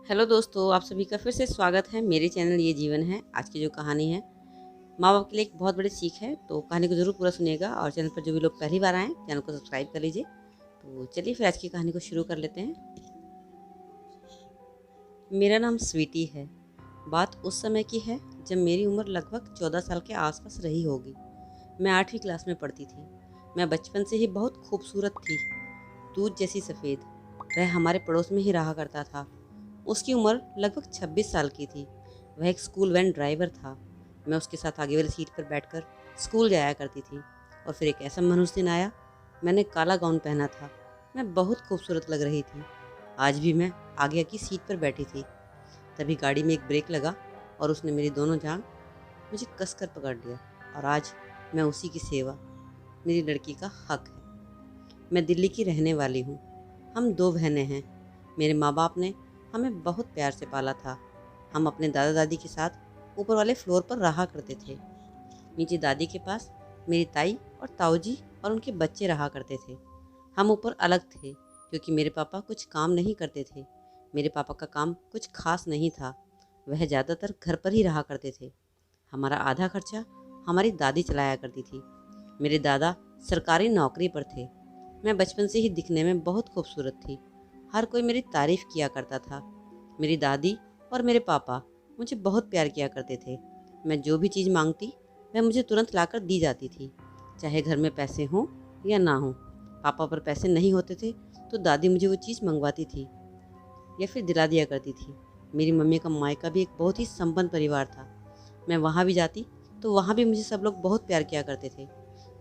Hello दोस्तों, आप सभी का फिर से स्वागत है मेरे चैनल ये जीवन है। आज की जो कहानी है माँ बाप के लिए एक बहुत बड़ी सीख है, तो कहानी को ज़रूर पूरा सुनिएगा। और चैनल पर जो भी लोग पहली बार आएँ चैनल को सब्सक्राइब कर लीजिए। तो चलिए फिर आज की कहानी को शुरू कर लेते हैं। मेरा नाम स्वीटी है। बात उस समय की है जब मेरी उम्र लगभग 14 साल के आसपास रही होगी। मैं 8वीं क्लास में पढ़ती थी। मैं बचपन से ही बहुत खूबसूरत थी, दूध जैसी सफ़ेद। वह हमारे पड़ोस में ही रहा करता था। उसकी उम्र लगभग 26 साल की थी। वह एक स्कूल वैन ड्राइवर था। मैं उसके साथ आगे वाली सीट पर बैठकर स्कूल जाया करती थी। और फिर एक ऐसा मनुष्य दिन आया। मैंने काला गाउन पहना था। मैं बहुत खूबसूरत लग रही थी। आज भी मैं आगे की सीट पर बैठी थी। तभी गाड़ी में एक ब्रेक लगा और उसने मेरी दोनों जांघ मुझे कसकर पकड़ लिया। और आज मैं उसी की सेवा मेरी लड़की का हक है। मैं दिल्ली की रहने वाली हूँ। हम 2 बहनें हैं। मेरे माँ बाप ने हमें बहुत प्यार से पाला था। हम अपने दादा दादी के साथ ऊपर वाले फ्लोर पर रहा करते थे। नीचे दादी के पास मेरी ताई और ताऊजी और उनके बच्चे रहा करते थे। हम ऊपर अलग थे क्योंकि मेरे पापा कुछ काम नहीं करते थे। मेरे पापा का काम कुछ खास नहीं था। वह ज़्यादातर घर पर ही रहा करते थे। हमारा आधा खर्चा हमारी दादी चलाया करती थी। मेरे दादा सरकारी नौकरी पर थे। मैं बचपन से ही दिखने में बहुत खूबसूरत थी। हर कोई मेरी तारीफ़ किया करता था। मेरी दादी और मेरे पापा मुझे बहुत प्यार किया करते थे। मैं जो भी चीज़ मांगती वह मुझे तुरंत लाकर दी जाती थी, चाहे घर में पैसे हों या ना हों। पापा पर पैसे नहीं होते थे तो दादी मुझे वो चीज़ मंगवाती थी या फिर दिला दिया करती थी। मेरी मम्मी का मायका भी एक बहुत ही संपन्न परिवार था। मैं वहाँ भी जाती तो वहाँ भी मुझे सब लोग बहुत प्यार किया करते थे।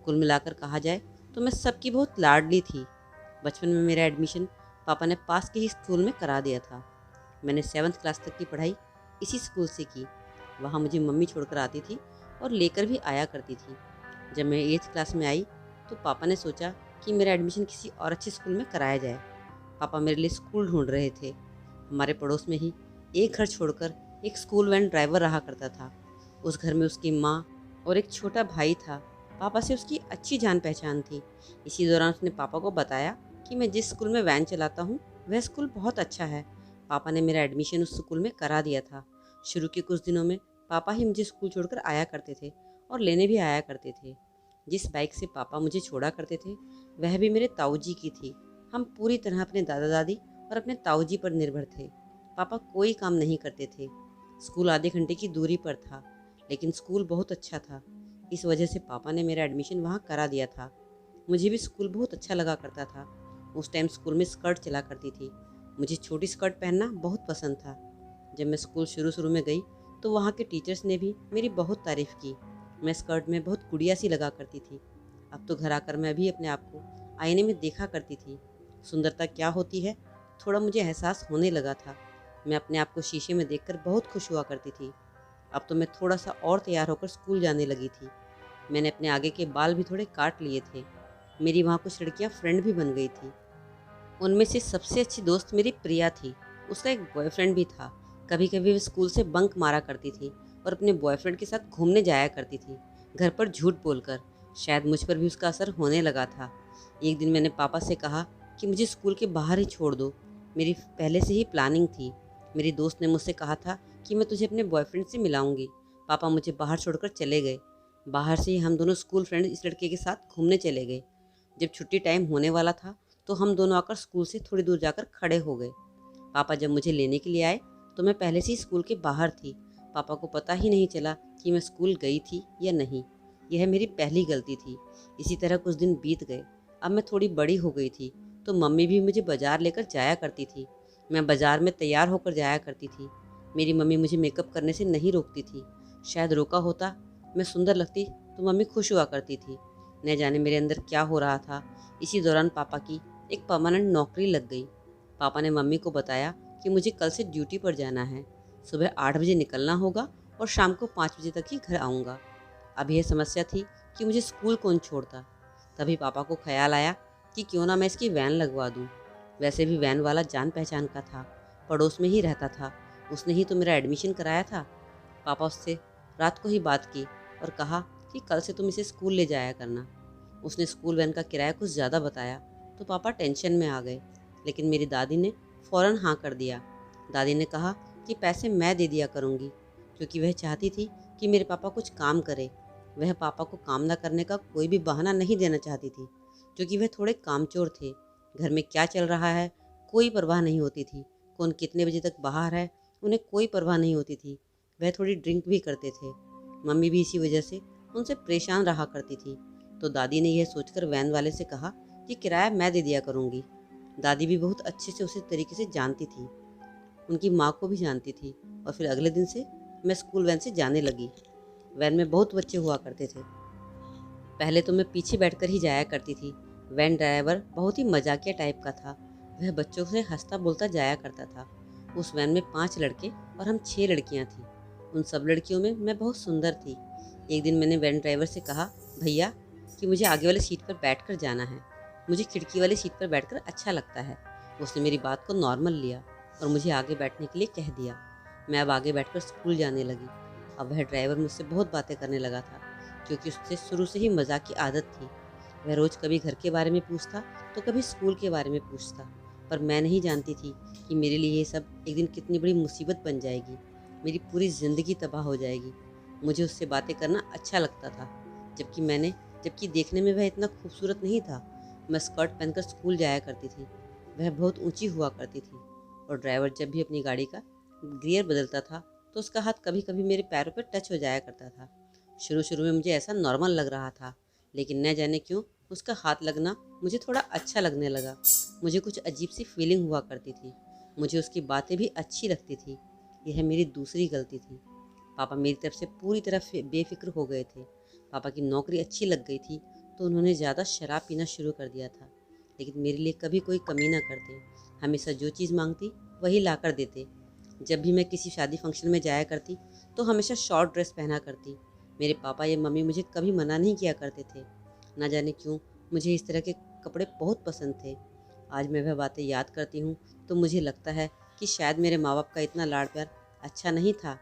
कुल मिलाकर कहा जाए तो मैं सबकी बहुत लाडली थी। बचपन में मेरा एडमिशन पापा ने पास के ही स्कूल में करा दिया था। मैंने 7th क्लास तक की पढ़ाई इसी स्कूल से की। वहाँ मुझे मम्मी छोड़कर आती थी और लेकर भी आया करती थी। जब मैं 8th क्लास में आई तो पापा ने सोचा कि मेरा एडमिशन किसी और अच्छे स्कूल में कराया जाए। पापा मेरे लिए स्कूल ढूंढ रहे थे। हमारे पड़ोस में ही एक घर छोड़कर एक स्कूल वैन ड्राइवर रहा करता था। उस घर में उसकी माँ और एक छोटा भाई था। पापा से उसकी अच्छी जान पहचान थी। इसी दौरान उसने पापा को बताया कि मैं जिस स्कूल में वैन चलाता हूँ वह स्कूल बहुत अच्छा है। पापा ने मेरा एडमिशन उस स्कूल में करा दिया था। शुरू के कुछ दिनों में पापा ही मुझे स्कूल छोड़कर आया करते थे और लेने भी आया करते थे। जिस बाइक से पापा मुझे छोड़ा करते थे वह भी मेरे ताऊजी की थी। हम पूरी तरह अपने दादा दादी और अपने ताऊजी पर निर्भर थे। पापा कोई काम नहीं करते थे। स्कूल आधे घंटे की दूरी पर था, लेकिन स्कूल बहुत अच्छा था। इस वजह से पापा ने मेरा एडमिशन वहाँ करा दिया था। मुझे भी स्कूल बहुत अच्छा लगा करता था। उस टाइम स्कूल में स्कर्ट चला करती थी। मुझे छोटी स्कर्ट पहनना बहुत पसंद था। जब मैं स्कूल शुरू में गई तो वहाँ के टीचर्स ने भी मेरी बहुत तारीफ़ की। मैं स्कर्ट में बहुत गुड़िया सी लगा करती थी। अब तो घर आकर मैं भी अपने आप को आईने में देखा करती थी। सुंदरता क्या होती है थोड़ा मुझे एहसास होने लगा था। मैं अपने आप को शीशे में देखकर बहुत खुश हुआ करती थी। अब तो मैं थोड़ा सा और तैयार होकर स्कूल जाने लगी थी। मैंने अपने आगे के बाल भी थोड़े काट लिए थे। मेरी वहाँ कुछ लड़कियाँ फ्रेंड भी बन गई थी। उनमें से सबसे अच्छी दोस्त मेरी प्रिया थी। उसका एक बॉयफ्रेंड भी था। कभी कभी वह स्कूल से बंक मारा करती थी और अपने बॉयफ्रेंड के साथ घूमने जाया करती थी, घर पर झूठ बोलकर। शायद मुझ पर भी उसका असर होने लगा था। एक दिन मैंने पापा से कहा कि मुझे स्कूल के बाहर ही छोड़ दो। मेरी पहले से ही प्लानिंग थी। मेरी दोस्त ने मुझसे कहा था कि मैं तुझे अपने बॉयफ्रेंड से मिलाऊंगी। पापा मुझे बाहर छोड़कर चले गए। बाहर से ही हम दोनों स्कूल फ्रेंड इस लड़के के साथ घूमने चले गए। जब छुट्टी टाइम होने वाला था तो हम दोनों आकर स्कूल से थोड़ी दूर जाकर खड़े हो गए। पापा जब मुझे लेने के लिए आए तो मैं पहले से ही स्कूल के बाहर थी। पापा को पता ही नहीं चला कि मैं स्कूल गई थी या नहीं। यह मेरी पहली गलती थी। इसी तरह कुछ दिन बीत गए। अब मैं थोड़ी बड़ी हो गई थी तो मम्मी भी मुझे बाज़ार लेकर जाया करती थी। मैं बाज़ार में तैयार होकर जाया करती थी। मेरी मम्मी मुझे मेकअप करने से नहीं रोकती थी। शायद रोका होता, मैं सुंदर लगती तो मम्मी खुश हुआ करती थी। न जाने मेरे अंदर क्या हो रहा था। इसी दौरान पापा की एक परमानेंट नौकरी लग गई। पापा ने मम्मी को बताया कि मुझे कल से ड्यूटी पर जाना है। सुबह 8 बजे निकलना होगा और शाम को 5 बजे तक ही घर आऊँगा। अब यह समस्या थी कि मुझे स्कूल कौन छोड़ता। तभी पापा को ख्याल आया कि क्यों ना मैं इसकी वैन लगवा दूँ। वैसे भी वैन वाला जान पहचान का था, पड़ोस में ही रहता था। उसने ही तो मेरा एडमिशन कराया था। पापा उससे रात को ही बात की और कहा कि कल से तुम इसे स्कूल ले जाया करना। उसने स्कूल वैन का किराया कुछ ज़्यादा बताया तो पापा टेंशन में आ गए, लेकिन मेरी दादी ने फ़ौरन हाँ कर दिया। दादी ने कहा कि पैसे मैं दे दिया करूँगी, क्योंकि वह चाहती थी कि मेरे पापा कुछ काम करें। वह पापा को काम ना करने का कोई भी बहाना नहीं देना चाहती थी, क्योंकि वह थोड़े कामचोर थे। घर में क्या चल रहा है कोई परवाह नहीं होती थी, कौन कितने बजे तक बाहर है उन्हें कोई परवाह नहीं होती थी। वह थोड़ी ड्रिंक भी करते थे। मम्मी भी इसी वजह से उनसे परेशान रहा करती थी। तो दादी ने यह सोचकर वैन वाले से कहा कि किराया मैं दे दिया करूँगी। दादी भी बहुत अच्छे से उसी तरीके से जानती थी, उनकी माँ को भी जानती थी। और फिर अगले दिन से मैं स्कूल वैन से जाने लगी। वैन में बहुत बच्चे हुआ करते थे। पहले तो मैं पीछे बैठकर ही जाया करती थी। वैन ड्राइवर बहुत ही मजाकिया टाइप का था। वह बच्चों से हंसता बोलता जाया करता था। उस वैन में 5 लड़के और हम 6 लड़कियां थीं। उन सब लड़कियों में मैं बहुत सुंदर थी। एक दिन मैंने वैन ड्राइवर से कहा, भैया, कि मुझे आगे वाली सीट पर बैठकर जाना है, मुझे खिड़की वाली सीट पर बैठकर अच्छा लगता है। उसने मेरी बात को नॉर्मल लिया और मुझे आगे बैठने के लिए कह दिया। मैं अब आगे बैठकर स्कूल जाने लगी। अब वह ड्राइवर मुझसे बहुत बातें करने लगा था, क्योंकि उससे शुरू से ही मजाक की आदत थी। वह रोज़ कभी घर के बारे में पूछता तो कभी स्कूल के बारे में पूछता, पर मैं नहीं जानती थी कि मेरे लिए ये सब एक दिन कितनी बड़ी मुसीबत बन जाएगी, मेरी पूरी ज़िंदगी तबाह हो जाएगी। मुझे उससे बातें करना अच्छा लगता था, जबकि देखने में वह इतना खूबसूरत नहीं था। मैं स्कर्ट पहनकर स्कूल जाया करती थी। वह बहुत ऊंची हुआ करती थी और ड्राइवर जब भी अपनी गाड़ी का गियर बदलता था तो उसका हाथ कभी कभी मेरे पैरों पर टच हो जाया करता था। शुरू शुरू में मुझे ऐसा नॉर्मल लग रहा था, लेकिन न जाने क्यों उसका हाथ लगना मुझे थोड़ा अच्छा लगने लगा। मुझे कुछ अजीब सी फीलिंग हुआ करती थी। मुझे उसकी बातें भी अच्छी लगती थी। यह मेरी दूसरी गलती थी। पापा मेरी तरफ से पूरी तरह बेफिक्र हो गए थे। पापा की नौकरी अच्छी लग गई थी तो उन्होंने ज़्यादा शराब पीना शुरू कर दिया था, लेकिन मेरे लिए कभी कोई कमी ना करते। हमेशा जो चीज़ मांगती वही ला कर देते। जब भी मैं किसी शादी फंक्शन में जाया करती तो हमेशा शॉर्ट ड्रेस पहना करती। मेरे पापा या मम्मी मुझे कभी मना नहीं किया करते थे। ना जाने क्यों मुझे इस तरह के कपड़े बहुत पसंद थे। आज मैं वह बातें याद करती हूँ तो मुझे लगता है कि शायद मेरे माँ बाप का इतना लाड़ प्यार अच्छा नहीं था।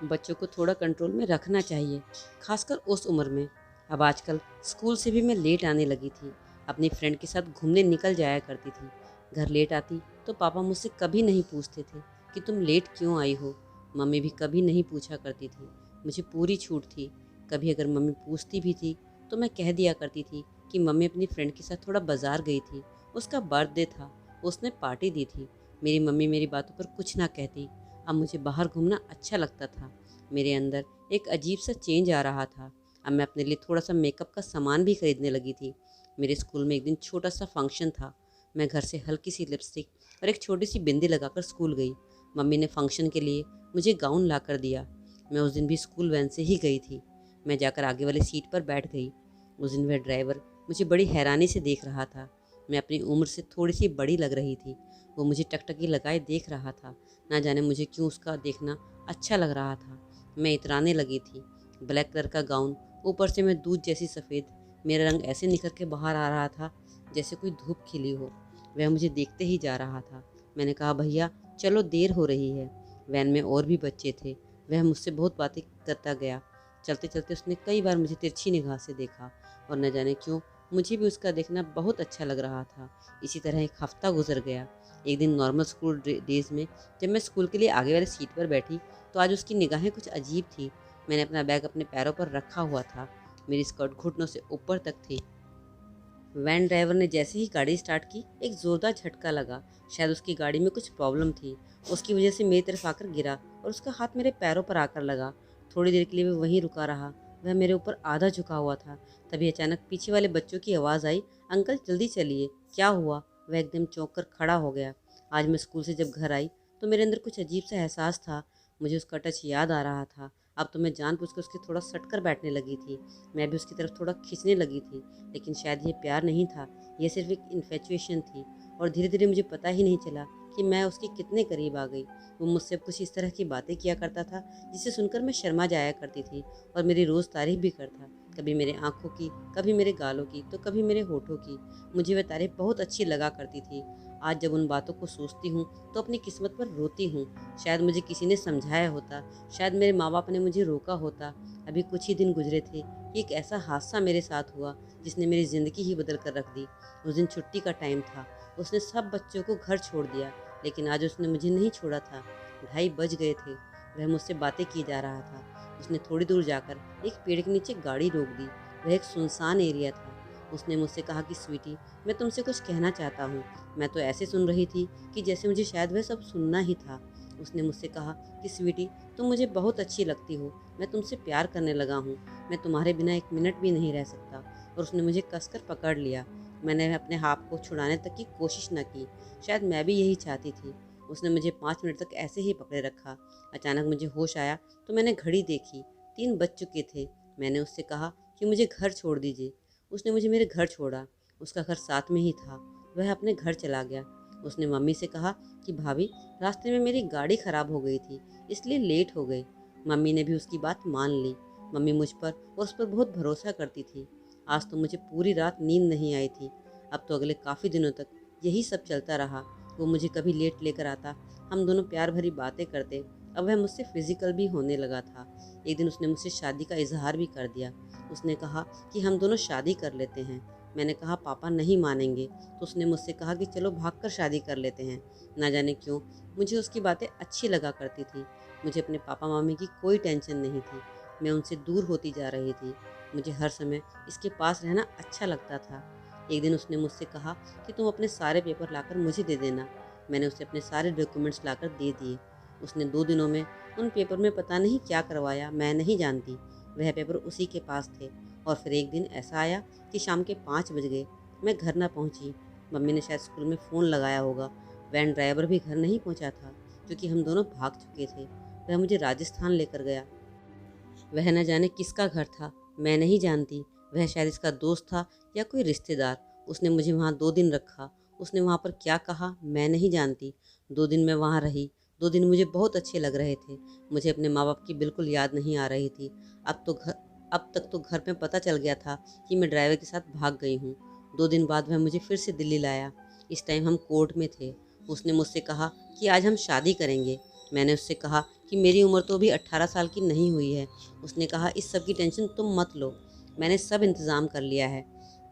बच्चों को थोड़ा कंट्रोल में रखना चाहिए, खासकर उस उम्र में। अब आजकल स्कूल से भी मैं लेट आने लगी थी। अपनी फ्रेंड के साथ घूमने निकल जाया करती थी। घर लेट आती तो पापा मुझसे कभी नहीं पूछते थे कि तुम लेट क्यों आई हो। मम्मी भी कभी नहीं पूछा करती थी। मुझे पूरी छूट थी। कभी अगर मम्मी पूछती भी थी तो मैं कह दिया करती थी कि मम्मी अपनी फ्रेंड के साथ थोड़ा बाजार गई थी, उसका बर्थडे था, उसने पार्टी दी थी। मेरी मम्मी मेरी बातों पर कुछ ना कहती। अब मुझे बाहर घूमना अच्छा लगता था। मेरे अंदर एक अजीब सा चेंज आ रहा था। अब मैं अपने लिए थोड़ा सा मेकअप का सामान भी खरीदने लगी थी। मेरे स्कूल में एक दिन छोटा सा फंक्शन था। मैं घर से हल्की सी लिपस्टिक और एक छोटी सी बिंदी लगाकर स्कूल गई। मम्मी ने फंक्शन के लिए मुझे गाउन ला कर दिया। मैं उस दिन भी स्कूल वैन से ही गई थी। मैं जाकर आगे वाली सीट पर बैठ गई। उस दिन वह ड्राइवर मुझे बड़ी हैरानी से देख रहा था। मैं अपनी उम्र से थोड़ी सी बड़ी लग रही थी। वो मुझे टकटकी लगाए देख रहा था। ना जाने मुझे क्यों उसका देखना अच्छा लग रहा था। मैं इतराने लगी थी। ब्लैक कलर का गाउन, ऊपर से मैं दूध जैसी सफ़ेद। मेरा रंग ऐसे निखर के बाहर आ रहा था जैसे कोई धूप खिली हो। वह मुझे देखते ही जा रहा था। मैंने कहा, भैया चलो, देर हो रही है। वैन में और भी बच्चे थे। वह मुझसे बहुत बातें करता गया। चलते चलते उसने कई बार मुझे तिरछी निगाह से देखा और न जाने क्यों मुझे भी उसका देखना बहुत अच्छा लग रहा था। इसी तरह एक हफ्ता गुजर गया। एक दिन नॉर्मल स्कूल डेज में जब मैं स्कूल के लिए आगे वाली सीट पर बैठी तो आज उसकी निगाहें कुछ अजीब थी। मैंने अपना बैग अपने पैरों पर रखा हुआ था। मेरी स्कर्ट घुटनों से ऊपर तक थी। वैन ड्राइवर ने जैसे ही गाड़ी स्टार्ट की, एक ज़ोरदार झटका लगा। शायद उसकी गाड़ी में कुछ प्रॉब्लम थी। उसकी वजह से मेरी तरफ आकर गिरा और उसका हाथ मेरे पैरों पर आकर लगा। थोड़ी देर के लिए वह वहीं रुका रहा। वह मेरे ऊपर आधा झुका हुआ था। तभी अचानक पीछे वाले बच्चों की आवाज़ आई, अंकल जल्दी चलिए, क्या हुआ? वह एकदम चौंक कर खड़ा हो गया। आज मैं स्कूल से जब घर आई तो मेरे अंदर कुछ अजीब सा एहसास था। मुझे उसका टच याद आ रहा था। अब तो मैं जानबूझकर उसके थोड़ा सट कर बैठने लगी थी। मैं भी उसकी तरफ थोड़ा खींचने लगी थी, लेकिन शायद ये प्यार नहीं था, यह सिर्फ एक इन्फेचुएशन थी। और धीरे धीरे मुझे पता ही नहीं चला कि मैं उसके कितने करीब आ गई। वो मुझसे कुछ इस तरह की बातें किया करता था जिसे सुनकर मैं शर्मा जाया करती थी और मेरी रोज़ तारीफ भी करता। कभी मेरे आँखों की, कभी मेरे गालों की, तो कभी मेरे होठों की। मुझे वह तारीफ बहुत अच्छी लगा करती थी। आज जब उन बातों को सोचती हूँ तो अपनी किस्मत पर रोती हूँ। शायद मुझे किसी ने समझाया होता, शायद मेरे माँ बाप ने मुझे रोका होता। अभी कुछ ही दिन गुजरे थे कि एक ऐसा हादसा मेरे साथ हुआ जिसने मेरी ज़िंदगी ही बदल कर रख दी। उस दिन छुट्टी का टाइम था। उसने सब बच्चों को घर छोड़ दिया, लेकिन आज उसने मुझे नहीं छोड़ा था। 2:30 बज गए थे। वह मुझसे बातें किए जा रहा था। उसने थोड़ी दूर जाकर एक पेड़ के नीचे गाड़ी रोक दी। वह एक सुनसान एरिया था। उसने मुझसे कहा कि स्वीटी, मैं तुमसे कुछ कहना चाहता हूँ। मैं तो ऐसे सुन रही थी कि जैसे मुझे शायद वह सब सुनना ही था। उसने मुझसे कहा कि स्वीटी, तुम मुझे बहुत अच्छी लगती हो। मैं तुमसे प्यार करने लगा हूँ। मैं तुम्हारे बिना 1 मिनट भी नहीं रह सकता। और उसने मुझे कसकर पकड़ लिया। मैंने अपने हाथ को छुड़ाने तक की कोशिश न की। शायद मैं भी यही चाहती थी। उसने मुझे 5 मिनट तक ऐसे ही पकड़े रखा। अचानक मुझे होश आया तो मैंने घड़ी देखी। 3 बज चुके थे। मैंने उससे कहा कि मुझे घर छोड़ दीजिए। उसने मुझे मेरे घर छोड़ा। उसका घर साथ में ही था। वह अपने घर चला गया। उसने मम्मी से कहा कि भाभी, रास्ते में मेरी गाड़ी खराब हो गई थी, इसलिए लेट हो गई। मम्मी ने भी उसकी बात मान ली। मम्मी मुझ पर और उस पर बहुत भरोसा करती थी। आज तो मुझे पूरी रात नींद नहीं आई थी। अब तो अगले काफ़ी दिनों तक यही सब चलता रहा। वो मुझे कभी लेट लेकर आता, हम दोनों प्यार भरी बातें करते। अब वह मुझसे फिजिकल भी होने लगा था। एक दिन उसने मुझसे शादी का इजहार भी कर दिया। उसने कहा कि हम दोनों शादी कर लेते हैं। मैंने कहा पापा नहीं मानेंगे। तो उसने मुझसे कहा कि चलो भागकर शादी कर लेते हैं। ना जाने क्यों मुझे उसकी बातें अच्छी लगा करती थी। मुझे अपने पापा मम्मी की कोई टेंशन नहीं थी। मैं उनसे दूर होती जा रही थी। मुझे हर समय इसके पास रहना अच्छा लगता था। एक दिन उसने मुझसे कहा कि तुम अपने सारे पेपर लाकर मुझे दे देना। मैंने उसे अपने सारे डॉक्यूमेंट्स लाकर दे दिए। उसने 2 दिनों में उन पेपर में पता नहीं क्या करवाया, मैं नहीं जानती। वह पेपर उसी के पास थे। और फिर एक दिन ऐसा आया कि शाम के 5 बज गए। मैं घर ना पहुंची। मम्मी ने शायद स्कूल में फ़ोन लगाया होगा। वैन ड्राइवर भी घर नहीं पहुंचा था, क्योंकि हम दोनों भाग चुके थे। वह मुझे राजस्थान लेकर गया। वह न जाने किसका घर था, मैं नहीं जानती। वह शायद इसका दोस्त था या कोई रिश्तेदार। उसने मुझे वहाँ 2 दिन रखा। उसने वहाँ पर क्या कहा मैं नहीं जानती। 2 दिन मैं वहाँ रही। 2 दिन मुझे बहुत अच्छे लग रहे थे। मुझे अपने माँ बाप की बिल्कुल याद नहीं आ रही थी। अब तक तो घर में पता चल गया था कि मैं ड्राइवर के साथ भाग गई हूँ। 2 दिन बाद वह मुझे फिर से दिल्ली लाया। इस टाइम हम कोर्ट में थे। उसने मुझसे कहा कि आज हम शादी करेंगे। मैंने उससे कहा कि मेरी उम्र तो अभी 18 साल की नहीं हुई है। उसने कहा इस सब की टेंशन तुम मत लो, मैंने सब इंतज़ाम कर लिया है।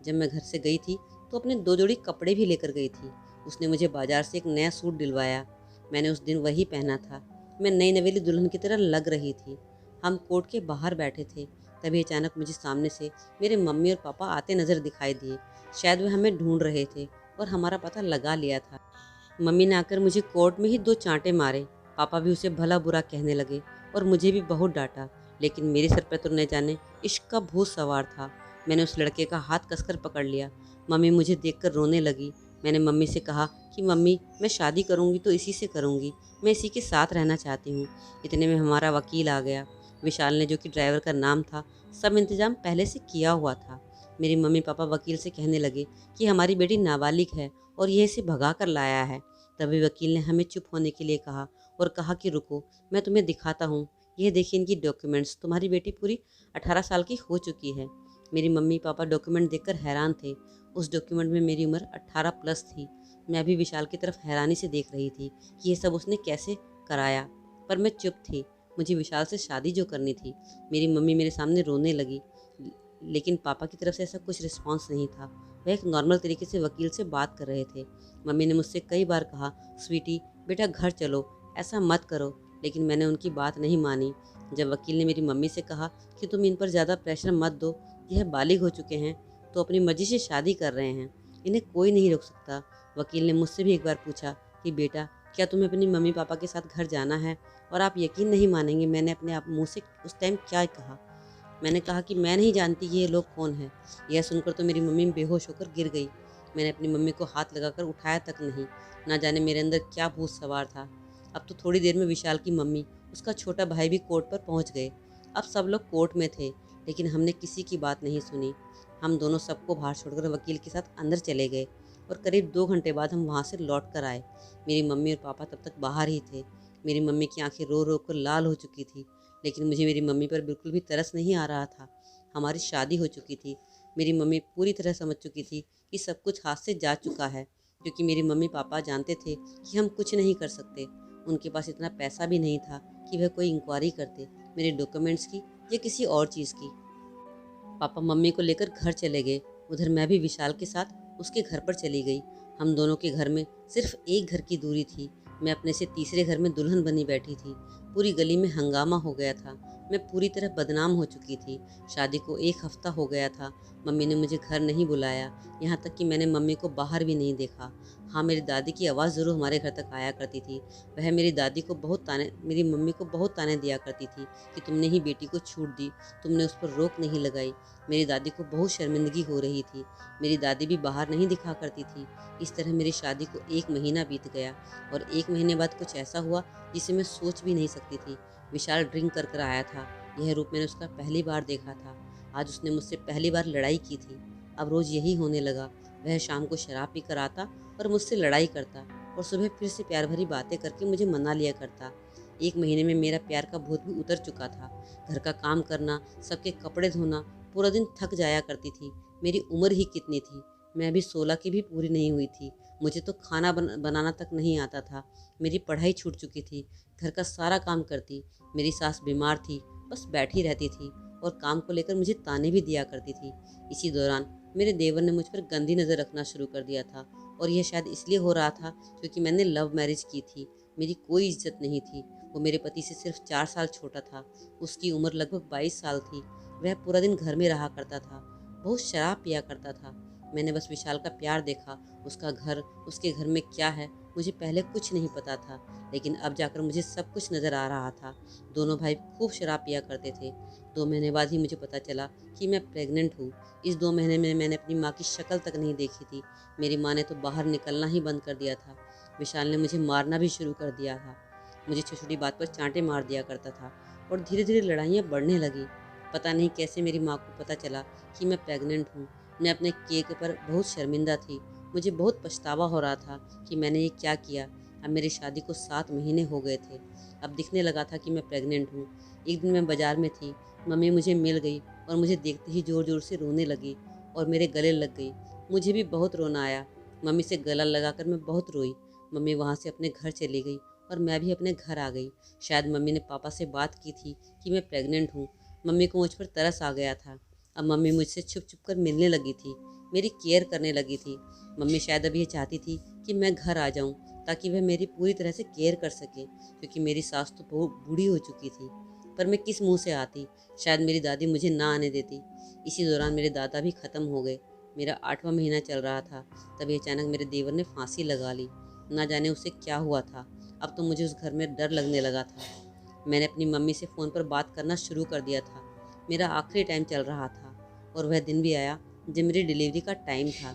जब मैं घर से गई थी तो अपने 2 जोड़ी कपड़े भी लेकर गई थी। उसने मुझे बाजार से एक नया सूट दिलवाया। मैंने उस दिन वही पहना था। मैं नई नवेली दुल्हन की तरह लग रही थी। हम कोर्ट के बाहर बैठे थे। तभी अचानक मुझे सामने से मेरे मम्मी और पापा आते नज़र दिखाई दिए। शायद वे हमें ढूंढ रहे थे और हमारा पता लगा लिया था। मम्मी ने आकर मुझे कोर्ट में ही 2 चांटे मारे। पापा भी उसे भला बुरा कहने लगे और मुझे भी बहुत डांटा। लेकिन मेरे सर पर तो न जाने इश्क का भूत सवार था। मैंने उस लड़के का हाथ कसकर पकड़ लिया। मम्मी मुझे देखकर रोने लगी। मैंने मम्मी से कहा कि मम्मी, मैं शादी करूंगी तो इसी से करूंगी। मैं इसी के साथ रहना चाहती हूँ। इतने में हमारा वकील आ गया। विशाल ने, जो कि ड्राइवर का नाम था, सब इंतजाम पहले से किया हुआ था। मेरे मम्मी पापा वकील से कहने लगे कि हमारी बेटी नाबालिग है और यह इसे भगा कर लाया है। तभी वकील ने हमें चुप होने के लिए कहा और कहा कि रुको, मैं तुम्हें दिखाता हूँ। यह देखिए इनकी डॉक्यूमेंट्स, तुम्हारी बेटी पूरी 18 साल की हो चुकी है। मेरी मम्मी पापा डॉक्यूमेंट देखकर हैरान थे। उस डॉक्यूमेंट में मेरी उम्र 18 प्लस थी। मैं अभी विशाल की तरफ हैरानी से देख रही थी कि ये सब उसने कैसे कराया, पर मैं चुप थी। मुझे विशाल से शादी जो करनी थी। मेरी मम्मी मेरे सामने रोने लगी, लेकिन पापा की तरफ से ऐसा कुछ रिस्पॉन्स नहीं था। वह एक नॉर्मल तरीके से वकील से बात कर रहे थे। मम्मी ने मुझसे कई बार कहा, स्वीटी बेटा घर चलो, ऐसा मत करो, लेकिन मैंने उनकी बात नहीं मानी। जब वकील ने मेरी मम्मी से कहा कि तुम इन पर ज़्यादा प्रेशर मत दो, यह बालिग हो चुके हैं तो अपनी मर्जी से शादी कर रहे हैं, इन्हें कोई नहीं रोक सकता। वकील ने मुझसे भी एक बार पूछा कि बेटा, क्या तुम्हें अपनी मम्मी पापा के साथ घर जाना है? और आप यकीन नहीं मानेंगे, मैंने अपने आप मुँह से उस टाइम क्या कहा। मैंने कहा कि मैं नहीं जानती कि ये लोग कौन हैं। यह सुनकर तो मेरी मम्मी बेहोश होकर गिर गई। मैंने अपनी मम्मी को हाथ लगाकर उठाया तक नहीं। ना जाने मेरे अंदर क्या भूत सवार था। अब तो थोड़ी देर में विशाल की मम्मी, उसका छोटा भाई भी कोर्ट पर पहुंच गए। अब सब लोग कोर्ट में थे, लेकिन हमने किसी की बात नहीं सुनी। हम दोनों सबको बाहर छोड़कर वकील के साथ अंदर चले गए और करीब 2 घंटे बाद हम वहाँ से लौट कर आए। मेरी मम्मी और पापा तब तक बाहर ही थे। मेरी मम्मी की आंखें रो रो कर लाल हो चुकी थी, लेकिन मुझे मेरी मम्मी पर बिल्कुल भी तरस नहीं आ रहा था। हमारी शादी हो चुकी थी। मेरी मम्मी पूरी तरह समझ चुकी थी कि सब कुछ हाथ से जा चुका है, क्योंकि मेरे मम्मी पापा जानते थे कि हम कुछ नहीं कर सकते। उनके पास इतना पैसा भी नहीं था कि वह कोई इंक्वायरी करते, मेरे डॉक्यूमेंट्स की या किसी और चीज़ की। पापा मम्मी को लेकर घर चले गए। उधर मैं भी विशाल के साथ उसके घर पर चली गई। हम दोनों के घर में सिर्फ एक घर की दूरी थी। मैं अपने से तीसरे घर में दुल्हन बनी बैठी थी। पूरी गली में हंगामा हो गया था। मैं पूरी तरह बदनाम हो चुकी थी। शादी को 1 हफ्ता हो गया था। मम्मी ने मुझे घर नहीं बुलाया, यहाँ तक कि मैंने मम्मी को बाहर भी नहीं देखा। हाँ, मेरी दादी की आवाज़ ज़रूर हमारे घर तक आया करती थी। वह मेरी मम्मी को बहुत ताने दिया करती थी कि तुमने ही बेटी को छूट दी, तुमने उस पर रोक नहीं लगाई। मेरी दादी को बहुत शर्मिंदगी हो रही थी। मेरी दादी भी बाहर नहीं दिखा करती थी। इस तरह मेरी शादी को 1 महीना बीत गया और 1 महीने बाद कुछ ऐसा हुआ जिसे मैं सोच भी नहीं सकती थी। विशाल ड्रिंक कर कर आया था। यह रूप मैंने उसका पहली बार देखा था। आज उसने मुझसे पहली बार लड़ाई की थी। अब रोज़ यही होने लगा। वह शाम को शराब पी कर आता और मुझसे लड़ाई करता और सुबह फिर से प्यार भरी बातें करके मुझे मना लिया करता। 1 महीने में मेरा प्यार का भूत भी उतर चुका था। घर का काम करना, सबके कपड़े धोना, पूरा दिन थक जाया करती थी। मेरी उम्र ही कितनी थी, मैं अभी 16 की भी पूरी नहीं हुई थी। मुझे तो खाना बनाना तक नहीं आता था। मेरी पढ़ाई छूट चुकी थी। घर का सारा काम करती। मेरी सास बीमार थी, बस बैठी रहती थी और काम को लेकर मुझे ताने भी दिया करती थी। इसी दौरान मेरे देवर ने मुझ पर गंदी नज़र रखना शुरू कर दिया था और यह शायद इसलिए हो रहा था क्योंकि मैंने लव मैरिज की थी। मेरी कोई इज्जत नहीं थी। वो मेरे पति से सिर्फ 4 साल छोटा था। उसकी उम्र लगभग 22 साल थी। वह पूरा दिन घर में रहा करता था, बहुत शराब पिया करता था। मैंने बस विशाल का प्यार देखा। उसका घर, उसके घर में क्या है, मुझे पहले कुछ नहीं पता था, लेकिन अब जाकर मुझे सब कुछ नज़र आ रहा था। दोनों भाई खूब शराब पिया करते थे। 2 महीने बाद ही मुझे पता चला कि मैं प्रेग्नेंट हूँ। इस 2 महीने में मैंने अपनी माँ की शक्ल तक नहीं देखी थी। मेरी माँ ने तो बाहर निकलना ही बंद कर दिया था। विशाल ने मुझे मारना भी शुरू कर दिया था। मुझे छोटी छोटी बात पर चांटे मार दिया करता था और धीरे धीरे लड़ाइयाँ बढ़ने लगी। पता नहीं कैसे मेरी माँ को पता चला कि मैं प्रेग्नेंट हूँ। मैं अपने केक पर बहुत शर्मिंदा थी। मुझे बहुत पछतावा हो रहा था कि मैंने ये क्या किया। अब मेरी शादी को 7 महीने हो गए थे। अब दिखने लगा था कि मैं प्रेग्नेंट हूँ। एक दिन मैं बाज़ार में थी। मम्मी मुझे मिल गई और मुझे देखते ही ज़ोर ज़ोर से रोने लगी और मेरे गले लग गई। मुझे भी बहुत रोना आया। मम्मी से गला लगाकर मैं बहुत रोई। मम्मी वहाँ से अपने घर चली गई और मैं भी अपने घर आ गई। शायद मम्मी ने पापा से बात की थी कि मैं प्रेग्नेंट हूँ। मम्मी को मुझ पर तरस आ गया था। अब मम्मी मुझसे छुप छुप कर मिलने लगी थी, मेरी केयर करने लगी थी। मम्मी शायद अब ये चाहती थी कि मैं घर आ जाऊं ताकि वह मेरी पूरी तरह से केयर कर सके, क्योंकि मेरी सास तो बहुत बूढ़ी हो चुकी थी। पर मैं किस मुंह से आती? शायद मेरी दादी मुझे ना आने देती। इसी दौरान मेरे दादा भी ख़त्म हो गए। मेरा 8वां महीना चल रहा था। तभी अचानक मेरे देवर ने फांसी लगा ली। ना जाने उसे क्या हुआ था। अब तो मुझे उस घर में डर लगने लगा था। मैंने अपनी मम्मी से फ़ोन पर बात करना शुरू कर दिया था। मेरा आखिरी टाइम चल रहा था और वह दिन भी आया जब मेरी डिलीवरी का टाइम था।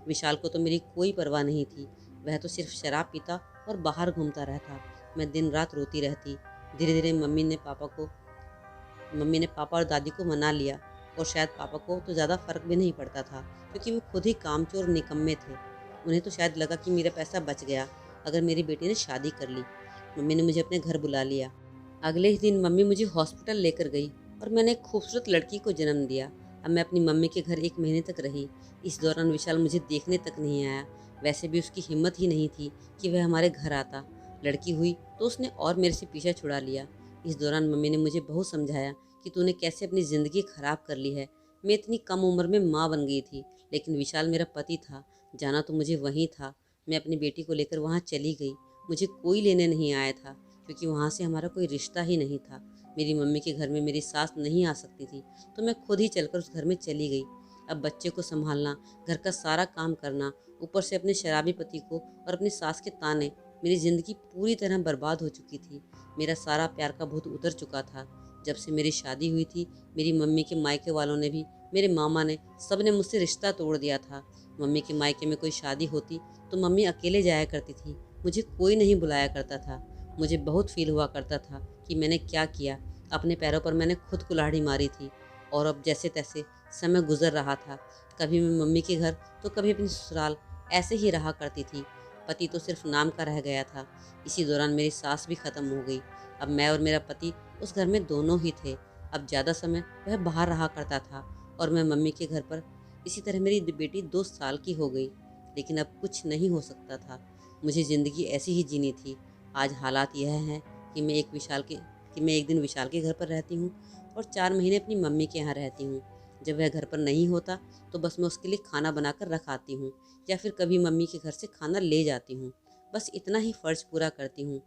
विशाल को तो मेरी कोई परवाह नहीं थी। वह तो सिर्फ शराब पीता और बाहर घूमता रहता। मैं दिन रात रोती रहती। धीरे धीरे मम्मी ने पापा और दादी को मना लिया और शायद पापा को तो ज़्यादा फ़र्क भी नहीं पड़ता था, क्योंकि वो खुद ही कामचोर निकम्मे थे। उन्हें तो शायद लगा कि मेरा पैसा बच गया अगर मेरी बेटी ने शादी कर ली। मम्मी ने मुझे अपने घर बुला लिया। अगले ही दिन मम्मी मुझे हॉस्पिटल लेकर गई और मैंने एक खूबसूरत लड़की को जन्म दिया। अब मैं अपनी मम्मी के घर 1 महीने तक रही। इस दौरान विशाल मुझे देखने तक नहीं आया। वैसे भी उसकी हिम्मत ही नहीं थी कि वह हमारे घर आता। लड़की हुई तो उसने और मेरे से पीछा छुड़ा लिया। इस दौरान मम्मी ने मुझे बहुत समझाया कि तूने कैसे अपनी ज़िंदगी ख़राब कर ली है। मैं इतनी कम उम्र में माँ बन गई थी, लेकिन विशाल मेरा पति था। जाना तो मुझे वहीं था। मैं अपनी बेटी को लेकर वहाँ चली गई। मुझे कोई लेने नहीं आया था, क्योंकि वहाँ से हमारा कोई रिश्ता ही नहीं था। मेरी मम्मी के घर में मेरी सास नहीं आ सकती थी, तो मैं खुद ही चलकर उस घर में चली गई। अब बच्चे को संभालना, घर का सारा काम करना, ऊपर से अपने शराबी पति को और अपनी सास के ताने, मेरी ज़िंदगी पूरी तरह बर्बाद हो चुकी थी। मेरा सारा प्यार का भूत उतर चुका था। जब से मेरी शादी हुई थी, मेरी मम्मी के मायके वालों ने भी, मेरे मामा ने, सब ने मुझसे रिश्ता तोड़ दिया था। मम्मी के मायके में कोई शादी होती तो मम्मी अकेले जाया करती थी, मुझे कोई नहीं बुलाया करता था। मुझे बहुत फील हुआ करता था कि मैंने क्या किया। अपने पैरों पर मैंने खुद कुल्हाड़ी मारी थी और अब जैसे तैसे समय गुजर रहा था। कभी मैं मम्मी के घर तो कभी अपनी ससुराल, ऐसे ही रहा करती थी। पति तो सिर्फ नाम का रह गया था। इसी दौरान मेरी सास भी ख़त्म हो गई। अब मैं और मेरा पति उस घर में दोनों ही थे। अब ज़्यादा समय वह बाहर रहा करता था और मैं मम्मी के घर पर। इसी तरह मेरी बेटी 2 साल की हो गई, लेकिन अब कुछ नहीं हो सकता था। मुझे ज़िंदगी ऐसी ही जीनी थी। आज हालात यह हैं कि मैं एक दिन विशाल के घर पर रहती हूँ और 4 महीने अपनी मम्मी के यहाँ रहती हूँ। जब वह घर पर नहीं होता तो बस मैं उसके लिए खाना बनाकर रख आती हूँ या फिर कभी मम्मी के घर से खाना ले जाती हूँ। बस इतना ही फ़र्ज़ पूरा करती हूँ।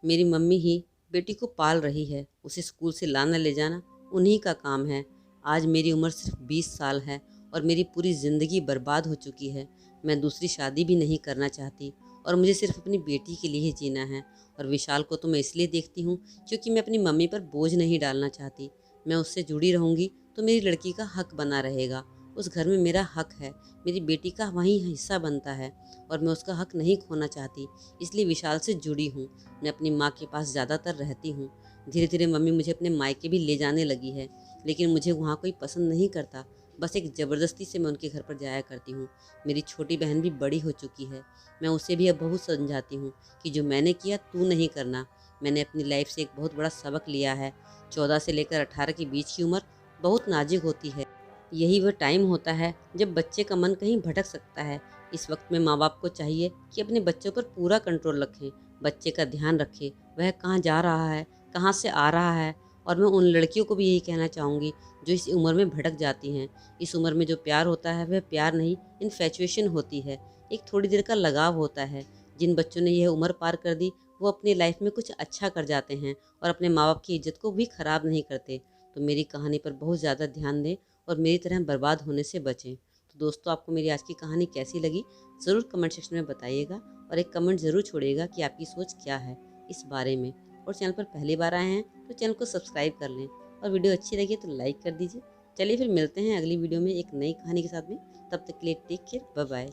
मेरी मम्मी ही बेटी को पाल रही है, उसे स्कूल से लाना ले जाना उन्हीं का काम है। आज मेरी उम्र सिर्फ 20 साल है और मेरी पूरी ज़िंदगी बर्बाद हो चुकी है। मैं दूसरी शादी भी नहीं करना चाहती और मुझे सिर्फ अपनी बेटी के लिए ही जीना है। और विशाल को तो मैं इसलिए देखती हूँ क्योंकि मैं अपनी मम्मी पर बोझ नहीं डालना चाहती। मैं उससे जुड़ी रहूँगी तो मेरी लड़की का हक बना रहेगा। उस घर में मेरा हक है, मेरी बेटी का वहीं हिस्सा बनता है और मैं उसका हक नहीं खोना चाहती, इसलिए विशाल से जुड़ी हूँ। मैं अपनी माँ के पास ज़्यादातर रहती हूँ। धीरे धीरे मम्मी मुझे अपने मायके भी ले जाने लगी है, लेकिन मुझे वहाँ कोई पसंद नहीं करता। बस एक ज़बरदस्ती से मैं उनके घर पर जाया करती हूँ। मेरी छोटी बहन भी बड़ी हो चुकी है। मैं उसे भी अब बहुत समझाती हूँ कि जो मैंने किया तू नहीं करना। मैंने अपनी लाइफ से एक बहुत बड़ा सबक लिया है। 14 से लेकर 18 के बीच की उम्र बहुत नाजुक होती है। यही वह टाइम होता है जब बच्चे का मन कहीं भटक सकता है। इस वक्त में माँ बाप को चाहिए कि अपने बच्चों पर पूरा कंट्रोल रखें, बच्चे का ध्यान रखें, वह कहाँ जा रहा है, कहाँ से आ रहा है। और मैं उन लड़कियों को भी यही कहना चाहूँगी जो इस उम्र में भटक जाती हैं। इस उम्र में जो प्यार होता है वह प्यार नहीं, इन्फैचुएशन होती है, एक थोड़ी देर का लगाव होता है। जिन बच्चों ने यह उम्र पार कर दी वो अपनी लाइफ में कुछ अच्छा कर जाते हैं और अपने माँ बाप की इज्जत को भी ख़राब नहीं करते। तो मेरी कहानी पर बहुत ज़्यादा ध्यान दें और मेरी तरह बर्बाद होने से बचें। तो दोस्तों, आपको मेरी आज की कहानी कैसी लगी ज़रूर कमेंट सेक्शन में बताइएगा और एक कमेंट ज़रूर छोड़िएगा कि आपकी सोच क्या है इस बारे में। और चैनल पर पहली बार आए हैं तो चैनल को सब्सक्राइब कर लें और वीडियो अच्छी लगी तो लाइक कर दीजिए। चलिए फिर मिलते हैं अगली वीडियो में एक नई कहानी के साथ में। तब तक के लिए टेक केयर, बाय बाय।